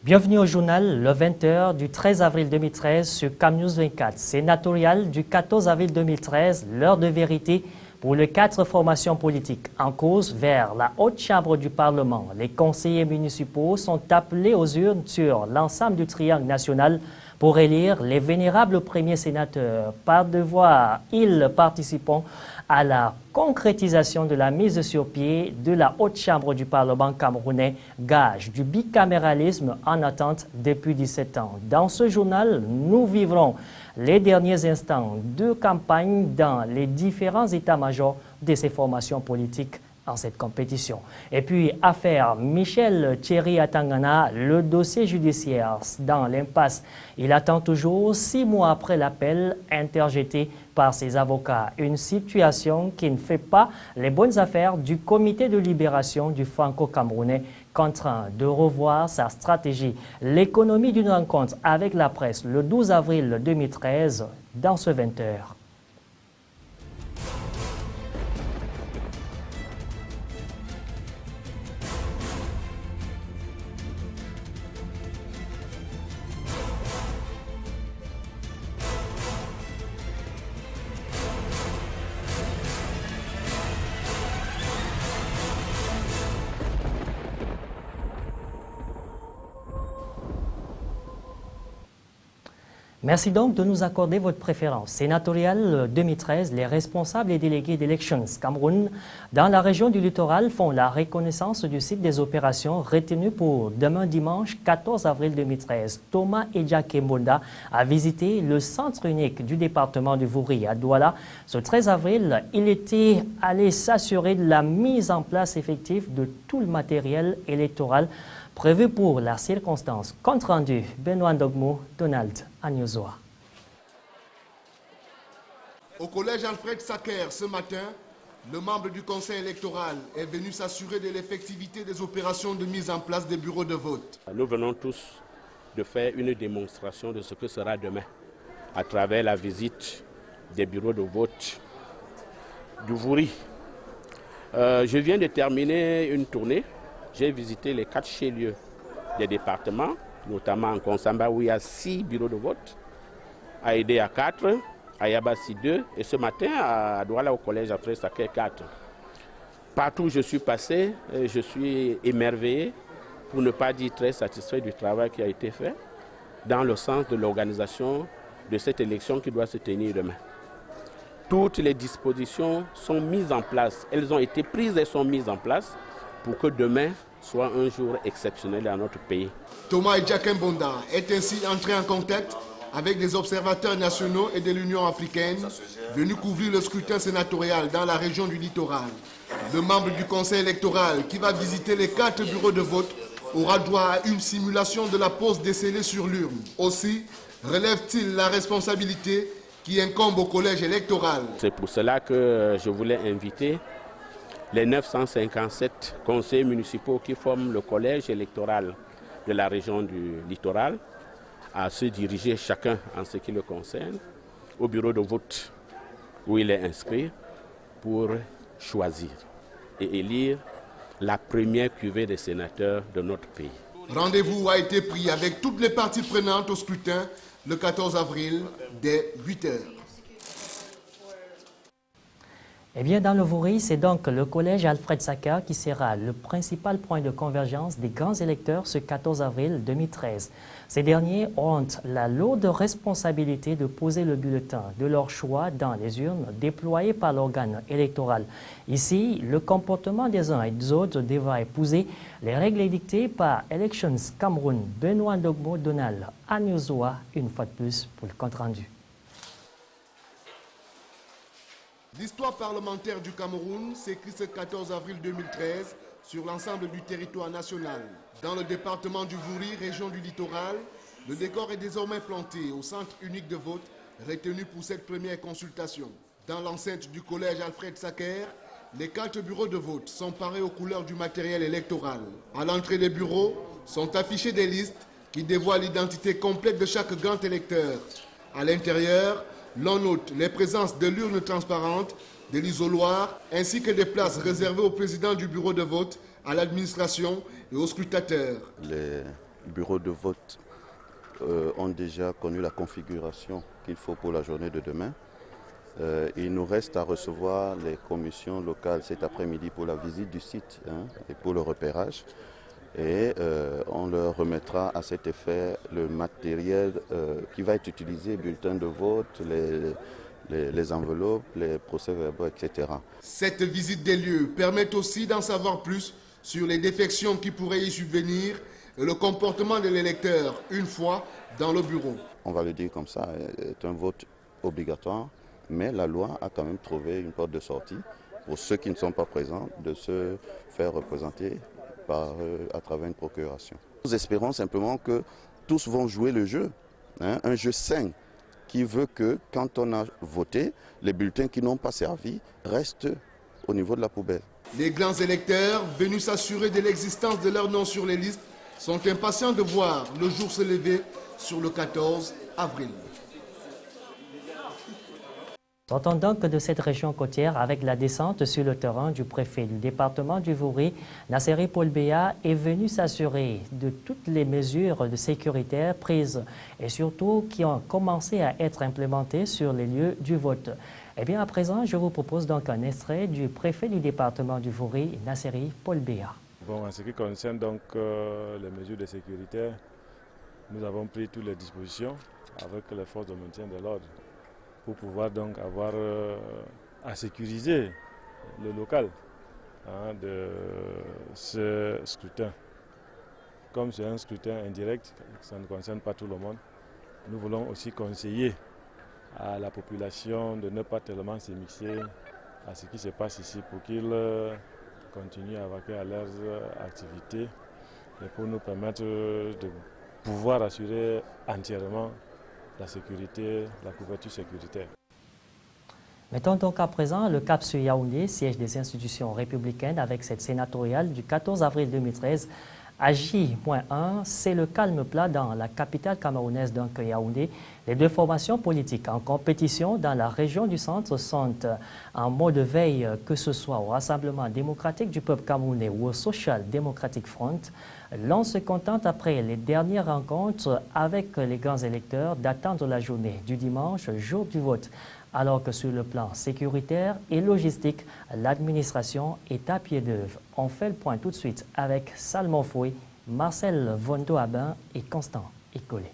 Bienvenue au journal, le 20h du 13 avril 2013 sur CamNews 24. Sénatorial du 14 avril 2013, l'heure de vérité pour les 4 formations politiques en cause vers la haute chambre du Parlement. Les conseillers municipaux sont appelés aux urnes sur l'ensemble du triangle national pour élire les vénérables premiers sénateurs. Par devoir, ils participeront à la concrétisation de la mise sur pied de la haute chambre du Parlement camerounais, gage du bicaméralisme en attente depuis 17 ans. Dans ce journal, nous vivrons les derniers instants de campagne dans les différents états-majors de ces formations politiques en cette compétition. Et puis, affaire Michel Thierry Atangana, le dossier judiciaire dans l'impasse. Il attend toujours 6 mois après l'appel interjeté par ses avocats. Une situation qui ne fait pas les bonnes affaires du comité de libération du franco-camerounais, contraint de revoir sa stratégie. L'économie d'une rencontre avec la presse le 12 avril 2013 dans ce 20h. Merci donc de nous accorder votre préférence. Sénatorial 2013, les responsables et délégués d'Elections Cameroun dans la région du littoral font la reconnaissance du site des opérations retenues pour demain dimanche 14 avril 2013. Thomas Edjakembonda a visité le centre unique du département du Vouri à Douala. Ce 13 avril, il était allé s'assurer de la mise en place effective de tout le matériel électoral prévu pour la circonstance. Compte rendu, Benoît Ndogmo, Donald Agnozoa. Au collège Alfred Sacker, ce matin, le membre du conseil électoral est venu s'assurer de l'effectivité des opérations de mise en place des bureaux de vote. Nous venons tous de faire une démonstration de ce que sera demain à travers la visite des bureaux de vote du Vouri. Je viens de terminer une tournée. J'ai visité les 4 chefs-lieux des départements, notamment en Konsamba où il y a 6 bureaux de vote, à Aidé à 4, à Yabassi 2 et ce matin à Douala au collège Alfred Sacker 4. Partout où je suis passé, je suis émerveillé, pour ne pas dire très satisfait du travail qui a été fait dans le sens de l'organisation de cette élection qui doit se tenir demain. Toutes les dispositions sont mises en place, elles ont été prises et sont mises en place pour que demain soit un jour exceptionnel dans notre pays. Thomas Edjakembonda est ainsi entré en contact avec des observateurs nationaux et de l'Union africaine venus couvrir le scrutin sénatorial dans la région du littoral. Le membre du conseil électoral qui va visiter les 4 bureaux de vote aura droit à une simulation de la pose décelée sur l'urne. Aussi relève-t-il la responsabilité qui incombe au collège électoral. C'est pour cela que je voulais inviter les 957 conseillers municipaux qui forment le collège électoral de la région du littoral à se diriger chacun en ce qui le concerne au bureau de vote où il est inscrit pour choisir et élire la première cuvée des sénateurs de notre pays. Rendez-vous a été pris avec toutes les parties prenantes au scrutin le 14 avril dès 8h. Eh bien, dans le Vouri, c'est donc le collège Alfred Sacker qui sera le principal point de convergence des grands électeurs ce 14 avril 2013. Ces derniers ont la lourde responsabilité de poser le bulletin de leur choix dans les urnes déployées par l'organe électoral. Ici, le comportement des uns et des autres devra épouser les règles édictées par Elections Cameroun. Benoît Ndogmo, Donald Agnozoa, une fois de plus pour le compte-rendu. L'histoire parlementaire du Cameroun s'écrit ce 14 avril 2013 sur l'ensemble du territoire national. Dans le département du Vouri, région du littoral, le décor est désormais planté au centre unique de vote retenu pour cette première consultation. Dans l'enceinte du collège Alfred Sacker, les 4 bureaux de vote sont parés aux couleurs du matériel électoral. À l'entrée des bureaux sont affichées des listes qui dévoilent l'identité complète de chaque grand électeur. À l'intérieur, l'on note les présences de l'urne transparente, de l'isoloir, ainsi que des places réservées au président du bureau de vote, à l'administration et aux scrutateurs. Les bureaux de vote ont déjà connu la configuration qu'il faut pour la journée de demain. Il nous reste à recevoir les commissions locales cet après-midi pour la visite du site et pour le repérage. Et on leur remettra à cet effet le matériel qui va être utilisé, bulletins de vote, les enveloppes, les procès-verbaux, etc. Cette visite des lieux permet aussi d'en savoir plus sur les défections qui pourraient y subvenir et le comportement de l'électeur une fois dans le bureau. On va le dire comme ça, c'est un vote obligatoire, mais la loi a quand même trouvé une porte de sortie pour ceux qui ne sont pas présents de se faire représenter à travers une procuration. Nous espérons simplement que tous vont jouer le jeu, un jeu sain qui veut que quand on a voté, les bulletins qui n'ont pas servi restent au niveau de la poubelle. Les grands électeurs, venus s'assurer de l'existence de leur nom sur les listes, sont impatients de voir le jour se lever sur le 14 avril. Sortons donc de cette région côtière avec la descente sur le terrain du préfet du département du Vouri. Nasseri Paul Béa est venu s'assurer de toutes les mesures de sécurité prises et surtout qui ont commencé à être implémentées sur les lieux du vote. Eh bien, à présent, je vous propose donc un extrait du préfet du département du Vouri, Nasseri Paul Béa. Bon, en ce qui concerne donc les mesures de sécurité, nous avons pris toutes les dispositions avec les forces de maintien de l'ordre pour pouvoir donc avoir à sécuriser le local de ce scrutin. Comme c'est un scrutin indirect, ça ne concerne pas tout le monde, nous voulons aussi conseiller à la population de ne pas tellement s'émixer à ce qui se passe ici pour qu'ils continuent à vaquer à leurs activités et pour nous permettre de pouvoir assurer entièrement la sécurité, la couverture sécuritaire. Mettons donc à présent le cap sur Yaoundé, siège des institutions républicaines avec cette sénatoriale du 14 avril 2013. À J-1, c'est le calme plat dans la capitale camerounaise donc Yaoundé. Les deux formations politiques en compétition dans la région du centre sont en mode veille, que ce soit au Rassemblement démocratique du peuple camerounais ou au Social Democratic Front. L'on se contente après les dernières rencontres avec les grands électeurs d'attendre la journée du dimanche, jour du vote. Alors que sur le plan sécuritaire et logistique, l'administration est à pied d'œuvre. On fait le point tout de suite avec Salmon Fouy, Marcel Vondo-Abin et Constant Icolé.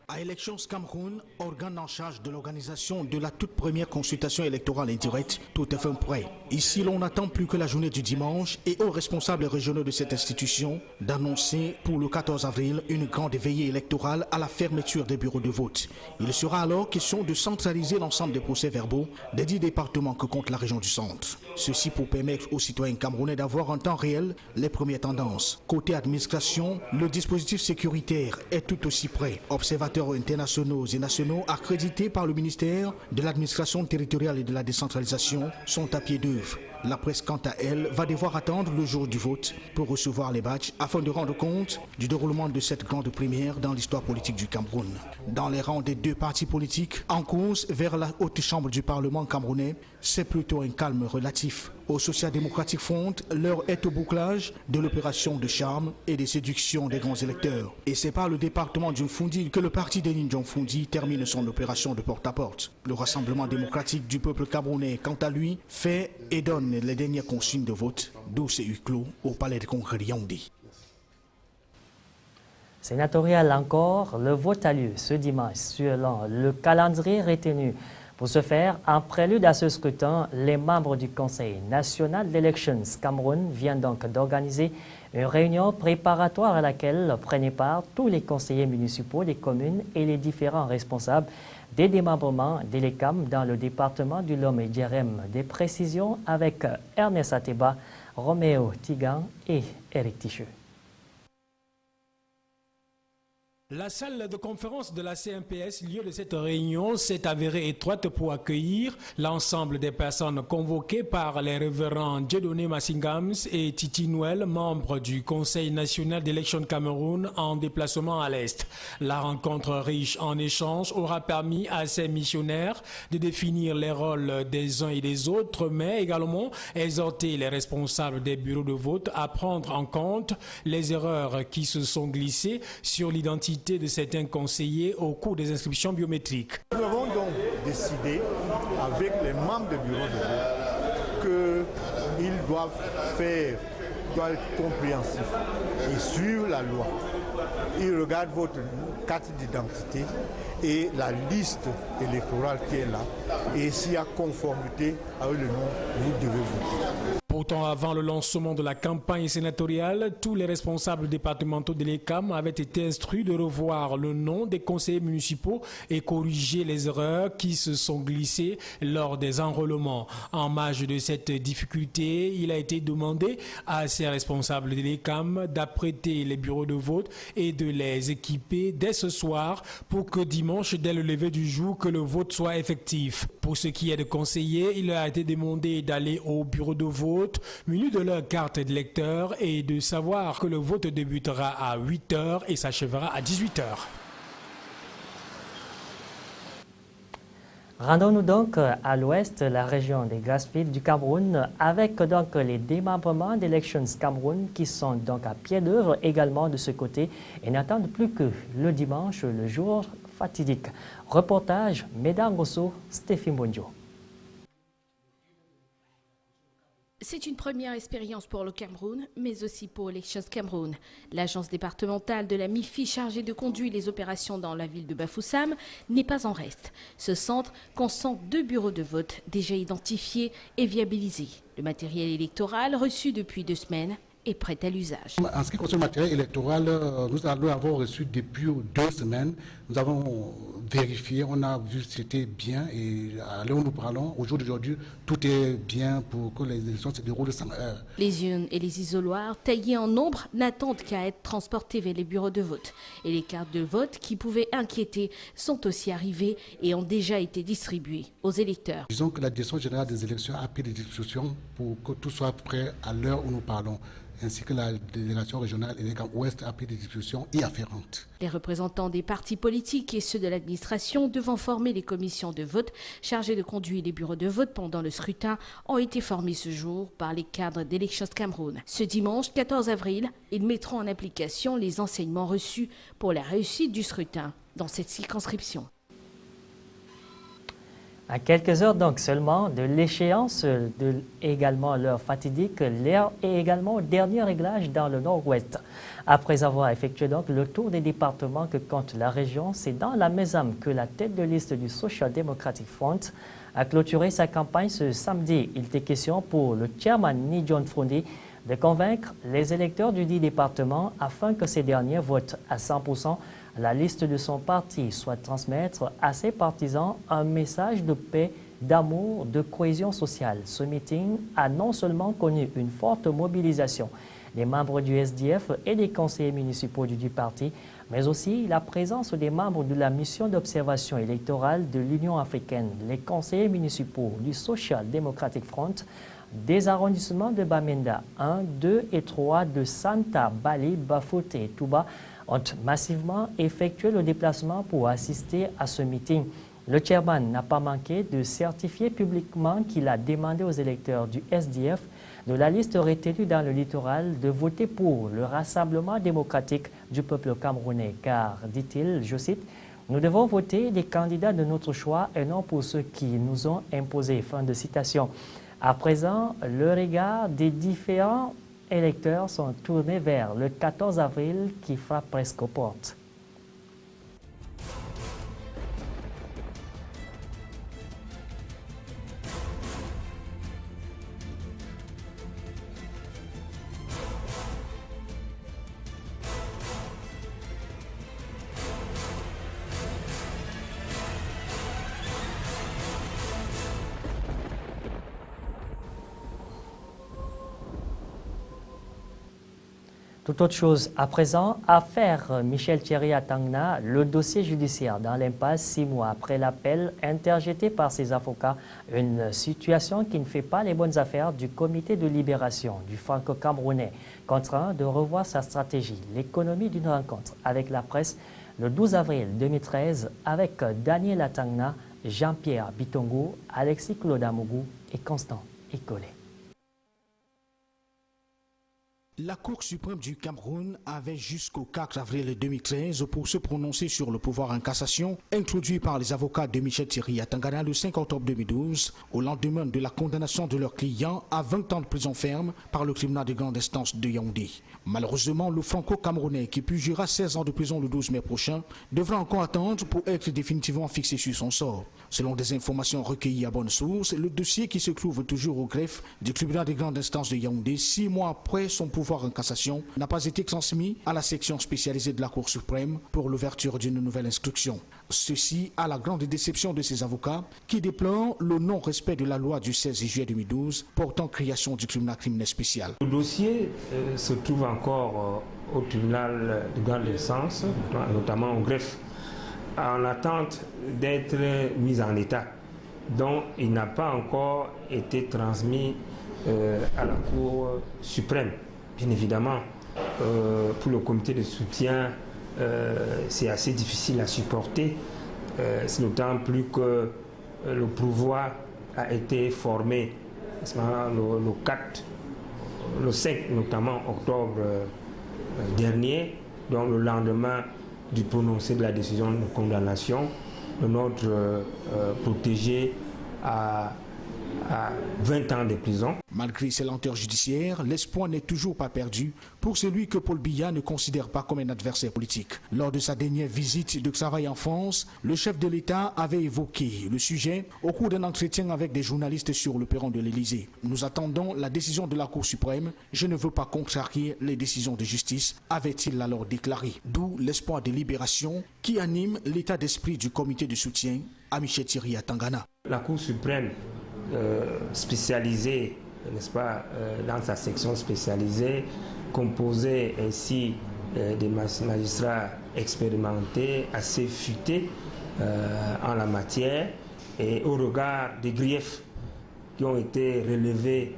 À Elections Cameroun, organe en charge de l'organisation de la toute première consultation électorale indirecte, tout est fin prêt. Ici, l'on n'attend plus que la journée du dimanche et aux responsables régionaux de cette institution d'annoncer pour le 14 avril une grande veillée électorale à la fermeture des bureaux de vote. Il sera alors question de centraliser l'ensemble des procès-verbaux des 10 départements que compte la région du centre. Ceci pour permettre aux citoyens camerounais d'avoir en temps réel les premières tendances. Côté administration, le dispositif sécuritaire est tout aussi prêt. Observateurs internationaux et nationaux accrédités par le ministère de l'administration territoriale et de la décentralisation sont à pied d'œuvre. La presse, quant à elle, va devoir attendre le jour du vote pour recevoir les badges afin de rendre compte du déroulement de cette grande première dans l'histoire politique du Cameroun. Dans les rangs des deux partis politiques en course vers la haute chambre du Parlement camerounais, c'est plutôt un calme relatif. Au Social Democratic Front, l'heure est au bouclage de l'opération de charme et de séduction des grands électeurs. Et c'est par le département du Fundi que le parti des Ninjong Fundi termine son opération de porte-à-porte. Le Rassemblement démocratique du peuple camerounais, quant à lui, fait et donne les dernières consignes de vote, d'où c'est huis clos au palais de congrès de Yaoundé. Sénatorial encore, le vote a lieu ce dimanche selon le calendrier retenu. Pour ce faire, en prélude à ce scrutin, les membres du Conseil national d'Elections Cameroun viennent donc d'organiser une réunion préparatoire à laquelle prenaient part tous les conseillers municipaux des communes et les différents responsables des démembrements d'Elecam dans le département du Lom et Djerem. Des précisions avec Ernest Ateba, Roméo Tigan et Eric Ticheux. La salle de conférence de la CMPS, lieu de cette réunion, s'est avérée étroite pour accueillir l'ensemble des personnes convoquées par les révérends Dieudonné Massingams et Titi Noël, membres du Conseil national d'Election Cameroun en déplacement à l'Est. La rencontre riche en échanges aura permis à ces missionnaires de définir les rôles des uns et des autres, mais également exhorter les responsables des bureaux de vote à prendre en compte les erreurs qui se sont glissées sur l'identité de certains conseillers au cours des inscriptions biométriques. Nous avons donc décidé avec les membres du bureau de vote qu'ils doivent être compréhensifs et suivre la loi. Ils regardent votre carte d'identité et la liste électorale qui est là. Et s'il y a conformité avec le nom, vous devez voter. Pourtant, avant le lancement de la campagne sénatoriale, tous les responsables départementaux de l'ECAM avaient été instruits de revoir le nom des conseillers municipaux et corriger les erreurs qui se sont glissées lors des enrôlements. En marge de cette difficulté, il a été demandé à ces responsables de l'ECAM d'apprêter les bureaux de vote et de les équiper dès ce soir pour que dimanche, dès le lever du jour, que le vote soit effectif. Pour ce qui est de conseillers, il a été demandé d'aller au bureau de vote munis de leur carte d'électeur et de savoir que le vote débutera à 8h et s'achèvera à 18h. Rendons-nous donc à l'ouest, la région des Grassfields du Cameroun, avec donc les démembrements d'Elections Cameroun qui sont donc à pied d'œuvre également de ce côté et n'attendent plus que le dimanche, le jour fatidique. Reportage Medangoso, Stéphie Mbonjo. C'est une première expérience pour le Cameroun, mais aussi pour Elections Cameroun. L'agence départementale de la MIFI chargée de conduire les opérations dans la ville de Bafoussam n'est pas en reste. Ce centre concentre 2 bureaux de vote déjà identifiés et viabilisés. Le matériel électoral reçu depuis 2 semaines est prêt à l'usage. En ce qui concerne le matériel électoral, nous l'avons reçu depuis 2 semaines. Nous avons vérifié, on a vu que c'était bien et à l'heure où nous parlons, au jour d'aujourd'hui, tout est bien pour que les élections se déroulent sans heure. Les urnes et les isoloirs taillés en nombre n'attendent qu'à être transportés vers les bureaux de vote. Et les cartes de vote qui pouvaient inquiéter sont aussi arrivées et ont déjà été distribuées aux électeurs. Disons que la Direction générale des élections a pris des discussions pour que tout soit prêt à l'heure où nous parlons, ainsi que la délégation régionale et l'ECAM Ouest a pris des discussions y afférentes. Les représentants des partis politiques et ceux de l'administration devant former les commissions de vote chargées de conduire les bureaux de vote pendant le scrutin ont été formés ce jour par les cadres d'Elections Cameroun. Ce dimanche 14 avril, ils mettront en application les enseignements reçus pour la réussite du scrutin dans cette circonscription. À quelques heures donc seulement de l'échéance, également l'heure fatidique, l'heure est également au dernier réglage dans le nord-ouest. Après avoir effectué donc le tour des départements que compte la région, c'est dans la Mésame que la tête de liste du Social Democratic Front a clôturé sa campagne ce samedi. Il était question pour le chairman Ni John Frondi de convaincre les électeurs du dit département afin que ces derniers votent à 100% la liste de son parti, soit transmettre à ses partisans un message de paix, d'amour, de cohésion sociale. Ce meeting a non seulement connu une forte mobilisation des membres du SDF et des conseillers municipaux du parti, mais aussi la présence des membres de la mission d'observation électorale de l'Union africaine, les conseillers municipaux du Social Democratic Front, des arrondissements de Bamenda 1, 2 et 3 de Santa, Bali, Bafouté et Touba ont massivement effectué le déplacement pour assister à ce meeting. Le chairman n'a pas manqué de certifier publiquement qu'il a demandé aux électeurs du SDF de la liste retenue dans le littoral de voter pour le rassemblement démocratique du peuple camerounais, car, dit-il, je cite, « Nous devons voter des candidats de notre choix et non pour ceux qui nous ont imposés ». Fin de citation. À présent, le regard des différents électeurs sont tournés vers le 14 avril qui frappe presque aux portes. Toute autre chose à présent, affaire Michel Thierry Atangna, le dossier judiciaire dans l'impasse 6 mois après l'appel interjeté par ses avocats, une situation qui ne fait pas les bonnes affaires du comité de libération du franco-camerounais, contraint de revoir sa stratégie, l'économie d'une rencontre avec la presse le 12 avril 2013 avec Daniel Atangna, Jean-Pierre Bitongo, Alexis Clodamougou et Constant Icolé. La Cour suprême du Cameroun avait jusqu'au 4 avril 2013 pour se prononcer sur le pouvoir en cassation introduit par les avocats de Michel Thierry Atangana le 5 octobre 2012 au lendemain de la condamnation de leur client à 20 ans de prison ferme par le tribunal de grande instance de Yaoundé. Malheureusement, le franco-camerounais qui purgera 16 ans de prison le 12 mai prochain devra encore attendre pour être définitivement fixé sur son sort. Selon des informations recueillies à bonne source, le dossier qui se trouve toujours au greffe du tribunal de grande instance de Yaoundé 6 mois après son pouvoir en cassation n'a pas été transmis à la section spécialisée de la Cour suprême pour l'ouverture d'une nouvelle instruction. Ceci à la grande déception de ses avocats qui déplorent le non-respect de la loi du 16 juillet 2012 portant création du tribunal criminel spécial. Le dossier se trouve encore au tribunal de grande instance, notamment au greffe, en attente d'être mis en état, dont il n'a pas encore été transmis à la Cour suprême. Bien évidemment, pour le comité de soutien, c'est assez difficile à supporter, c'est d'autant plus que le pouvoir a été formé le 5 notamment octobre dernier, donc le lendemain du prononcé de la décision de condamnation de notre protégé à 20 ans de prison. Malgré ces lenteurs judiciaires, l'espoir n'est toujours pas perdu pour celui que Paul Biya ne considère pas comme un adversaire politique. Lors de sa dernière visite de travail en France, le chef de l'État avait évoqué le sujet au cours d'un entretien avec des journalistes sur le perron de l'Élysée. Nous attendons la décision de la Cour suprême. Je ne veux pas contrarier les décisions de justice, avait-il alors déclaré. D'où l'espoir de libération qui anime l'état d'esprit du comité de soutien à Michel Thierry Atangana. La Cour suprême spécialisée, n'est-ce pas, dans sa section spécialisée, composée ainsi des magistrats expérimentés, assez futés en la matière, et au regard des griefs qui ont été relevés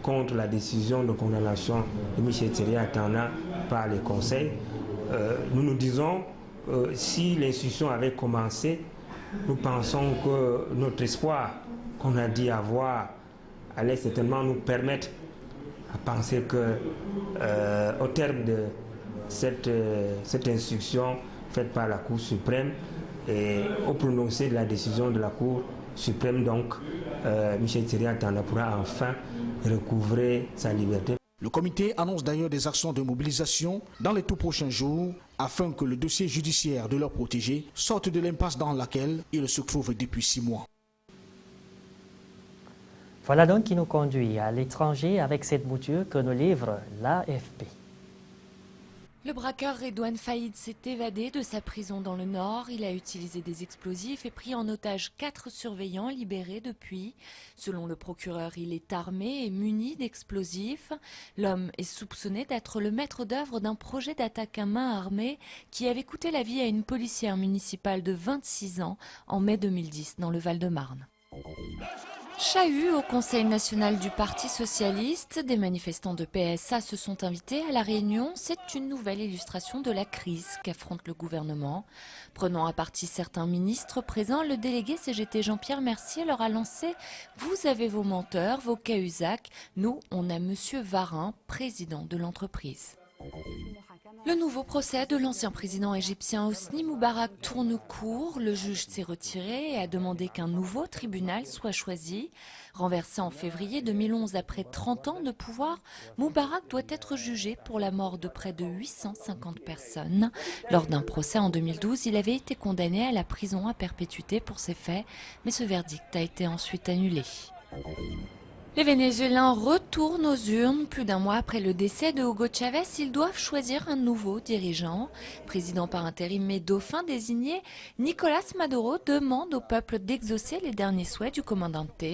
contre la décision de condamnation de Michel Thierry Atangana par les conseils, nous nous disons, si l'instruction avait commencé, nous pensons que notre espoir qu'on a dit avoir allait certainement nous permettre à penser que au terme de cette instruction faite par la Cour suprême et au prononcé de la décision de la Cour suprême, donc Michel Thierry Atangana pourra enfin recouvrer sa liberté. Le comité annonce d'ailleurs des actions de mobilisation dans les tout prochains jours afin que le dossier judiciaire de leurs protégés sorte de l'impasse dans laquelle il se trouve depuis 6 mois. Voilà donc qui nous conduit à l'étranger avec cette mouture que nous livre l'AFP. Le braqueur Redouane Faïd s'est évadé de sa prison dans le Nord. Il a utilisé des explosifs et pris en otage 4 surveillants libérés depuis. Selon le procureur, il est armé et muni d'explosifs. L'homme est soupçonné d'être le maître d'œuvre d'un projet d'attaque à main armée qui avait coûté la vie à une policière municipale de 26 ans en mai 2010 dans le Val-de-Marne. Chahut au Conseil national du Parti socialiste, des manifestants de PSA se sont invités à la réunion. C'est une nouvelle illustration de la crise qu'affronte le gouvernement. Prenant à partie certains ministres présents, le délégué CGT Jean-Pierre Mercier leur a lancé « Vous avez vos menteurs, vos Cahuzac, nous on a Monsieur Varin, président de l'entreprise ». Le nouveau procès de l'ancien président égyptien Hosni Moubarak tourne court. Le juge s'est retiré et a demandé qu'un nouveau tribunal soit choisi. Renversé en février 2011 après 30 ans de pouvoir, Moubarak doit être jugé pour la mort de près de 850 personnes. Lors d'un procès en 2012, il avait été condamné à la prison à perpétuité pour ces faits, mais ce verdict a été ensuite annulé. Les Vénézuéliens retournent aux urnes. Plus d'un mois après le décès de Hugo Chavez, ils doivent choisir un nouveau dirigeant. Président par intérim mais dauphin désigné, Nicolás Maduro demande au peuple d'exaucer les derniers souhaits du commandante.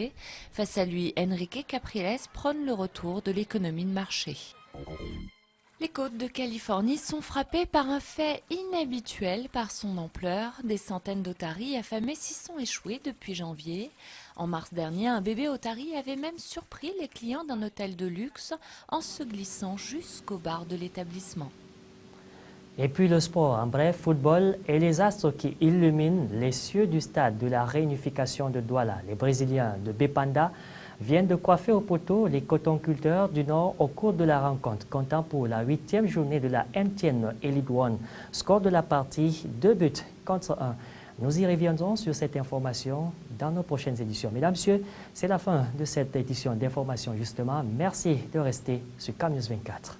Face à lui, Enrique Capriles prône le retour de l'économie de marché. Les côtes de Californie sont frappées par un fait inhabituel par son ampleur. Des centaines d'otaries affamés s'y sont échoués depuis janvier. En mars dernier, un bébé otari avait même surpris les clients d'un hôtel de luxe en se glissant jusqu'au bar de l'établissement. Et puis le sport, en bref, football et les astres qui illuminent les cieux du stade de la réunification de Douala. Les Brésiliens de Bepanda viennent de coiffer au poteau les cotonculteurs du Nord au cours de la rencontre, comptant pour la 8e journée de la MTN Elite One. Score de la partie, 2 buts contre 1. Nous y reviendrons sur cette information dans nos prochaines éditions. Mesdames, Messieurs, c'est la fin de cette édition d'information justement. Merci de rester sur CAMnews 24.